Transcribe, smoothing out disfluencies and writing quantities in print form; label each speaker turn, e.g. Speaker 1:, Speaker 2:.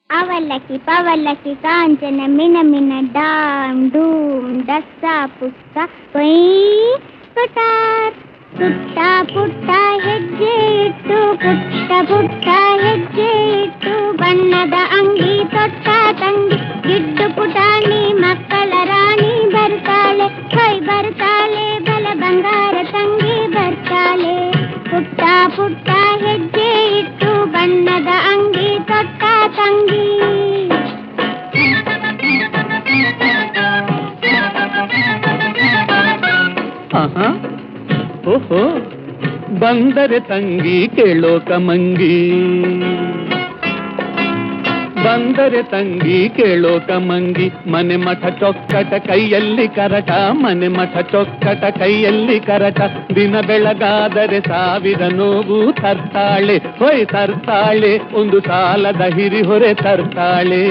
Speaker 1: ಅವಲಕ್ಕಿ ಪವಲಕ್ಕಿ ಕಾಂಚನ ಮಿನ ಮಿನ ಡಾಮ್ ಡೂಮ್ ಡಸ್ಸ ಪುಸ್ಸ ಕೊಯ್ ಕೊಟಾರ್ ಪುಟ್ಟ ಪುಟ್ಟ ಹೆಜ್ಜೆ ಇಟ್ಟು ಪುಟ್ಟ ಪುಟ್ಟ ಹೆಜ್ಜೆ ಇಟ್ಟು ಬಣ್ಣದ ಅಂಗಿ ತೊಟ್ಟ ತಂಗಿ ಗಿಡ್ಡು ಪುಟಾಣಿ ಮಕ್ಕಳ ರಾಣಿ ಬರ್ತಾಳೆ ಹೊಯ್ ಬರ್ತಾಳೆ ಬಲ ಬಂಗಾರ ತಂಗಿ ಬರ್ತಾಳೆ ಪುಟ್ಟ ಪುಟ್ಟ ಹೆಜ್ಜೆ ಇಟ್ಟು ಬಣ್ಣದ ಅಂಗಿ ತೊಟ್ಟ ತಂಗಿ.
Speaker 2: ಓಹೋ ಬಂದರೆ ತಂಗಿ ಕೇಳೋ ಕಮಂಗಿ, ಬಂದರೆ ತಂಗಿ ಕೇಳೋ ಕಮಂಗಿ. ಮನೆ ಮಠ ಚೊಕ್ಕಟ ಕೈಯಲ್ಲಿ ಕರಟ, ಮನೆ ಮಠ ಚೊಕ್ಕಟ ಕೈಯಲ್ಲಿ ಕರಟ. ದಿನ ಬೆಳಗಾದರೆ ಸಾವಿರ ನೋವು ತರ್ತಾಳೆ ಹೊಯ್ ತರ್ತಾಳೆ, ಒಂದು ಸಾಲದ ಹಿರಿಹೊರೆ ತರ್ತಾಳೆ.